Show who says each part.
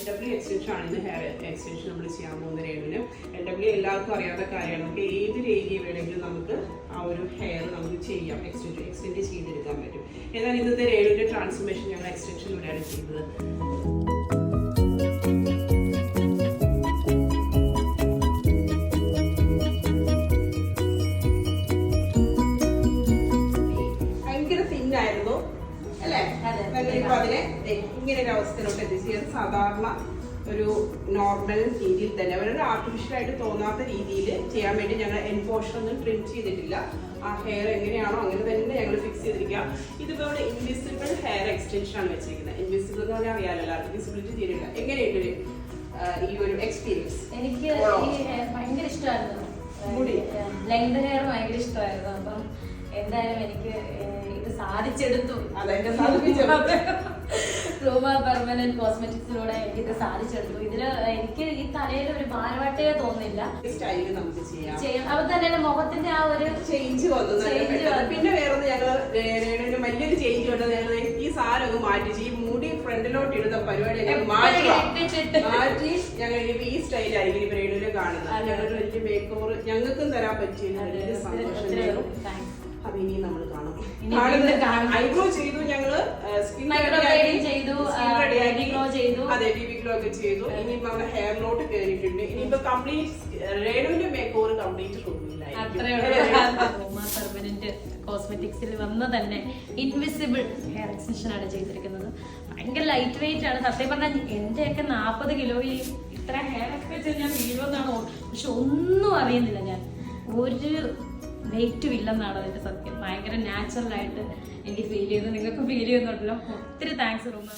Speaker 1: LW extension ആണ് ഇന്ന് hair extension നമ്മൾ ചെയ്യാൻ പോകുന്ന രേണുവിന്. LW എല്ലാവർക്കും അറിയാത്ത കാര്യമാണ്. നമുക്ക് ഏതൊരു ഏരിയ വേണമെങ്കിലും നമുക്ക് ആ ഒരു ഹെയർ നമുക്ക് ചെയ്യാം, എക്സ്റ്റെൻഡ് ചെയ്തെടുക്കാൻ പറ്റും. എന്നാൽ ഇന്നത്തെ രേണുവിന്റെ ട്രാൻസ്ഫോർമേഷൻ ഞങ്ങൾ എക്സ്റ്റൻഷനിലൂടെയാണ് ചെയ്തത്. അതിനെ ഇങ്ങനെ ഒരു അവസ്ഥയിലോട്ട് എത്തിച്ചത് സാധാരണ ഒരു നോർമൽ രീതിയിൽ തന്നെ ഒരു ആർട്ടിഫിഷ്യൽ ആയിട്ട് തോന്നാത്ത രീതിയിൽ ചെയ്യാൻ വേണ്ടി ഞങ്ങൾ എൻഡ് പോർഷൻ ഒന്നും ട്രിം ചെയ്തിട്ടില്ല. ആ ഹെയർ എങ്ങനെയാണോ അങ്ങനെ തന്നെ ഞങ്ങൾ ഫിക്സ് ചെയ്തിരിക്കുക. ഇതിപ്പോ ഇവിടെ ഇൻവിസിബിൾ ഹെയർ എക്സ്റ്റൻഷൻ ആണ് വെച്ചിരിക്കുന്നത്. ഇൻവിസിബിൾ എന്ന് പറഞ്ഞാൽ അറിയാമല്ലോ, വിസിബിലിറ്റി തീരില്ല. എങ്ങനെയുണ്ട് ഈ ഒരു എക്സ്പീരിയൻസ്?
Speaker 2: എനിക്ക് ഈ ഹെയർ ഭയങ്കര ഇഷ്ടമായിരുന്നു, ലെങ്ത് ഹെയർ ഭയങ്കര ഇഷ്ടമായിരുന്നു. അപ്പം എന്തായാലും എനിക്ക് ഇത് സാധിച്ചെടുത്തു. റൂമ പെർമനന്റ് കോസ്മെറ്റിക്സിലൂടെ എനിക്കിത് സാധിച്ചെടുത്തു. ഇതില് എനിക്ക് ഈ തലയിൽ ഒരു ഭാരവാട്ടേ തോന്നില്ല.
Speaker 1: സ്റ്റൈല് നമുക്ക് ചെയ്യാം.
Speaker 2: അപ്പൊ തന്നെ മുഖത്തിന്റെ ആ ഒരു
Speaker 1: ചേഞ്ച് വന്നു. പിന്നെ വേറെ ഞങ്ങള് വലിയൊരു ചേഞ്ച് വന്നത് ഈ സാധനം ഒന്ന് മാറ്റിച്ച് ഈ മുടി ഫ്രണ്ടിലോട്ട് ഇടുന്ന പരിപാടി മാറ്റി ഞങ്ങൾ ഈ സ്റ്റൈലായിരിക്കും ഇപ്പൊ റേഡിയോയില് കാണുന്നത്. ഞങ്ങളുടെ വലിയ മേക്ക് ഓവർ ഞങ്ങൾക്കും തരാൻ പറ്റിയ വലിയ സന്തോഷം. അപ്പൊ ഇനി നമ്മൾ കാണും. ഐബ്രോ ചെയ്തു, ഞങ്ങള് സ്കിൻ
Speaker 2: ചെയ്തു,
Speaker 1: അതെ ബേബി ഗ്ലോ ഒക്കെ ചെയ്തു. ഇനിയിപ്പോ നമ്മുടെ ഹെയറിലോട്ട് കയറിയിട്ടുണ്ട്. ഇനിയിപ്പോ കംപ്ലീറ്റ് റേഡിയോന്റെ മേക്ക് ഓവർ കംപ്ലീറ്റ്
Speaker 2: പെർമനന്റ് കോസ്മെറ്റിക്സിൽ വന്ന് തന്നെ ഇൻവിസിബിൾ ഹെയർ എക്സ്റ്റൻഷൻ ആണ് ചെയ്തിരിക്കുന്നത്. ഭയങ്കര ലൈറ്റ് വെയിറ്റ് ആണ്. സത്യം പറഞ്ഞാൽ എന്റെയൊക്കെ 40 കിലോയിൽ ഇത്ര ഹെയർ ഒക്കെ വെച്ചാൽ ഞാൻ വീഴുമെന്നാണ്, പക്ഷെ ഒന്നും അറിയുന്നില്ല. ഞാൻ ഒരു വെയിറ്റും ഇല്ലെന്നാണ് അതിന്റെ സത്യം. ഭയങ്കര നാച്ചുറൽ ആയിട്ട് എനിക്ക് ഫീൽ ചെയ്തു. നിങ്ങൾക്ക് ഫീൽ ചെയ്യുന്നുണ്ടല്ലോ. ഒത്തിരി താങ്ക്സ് റൂമ.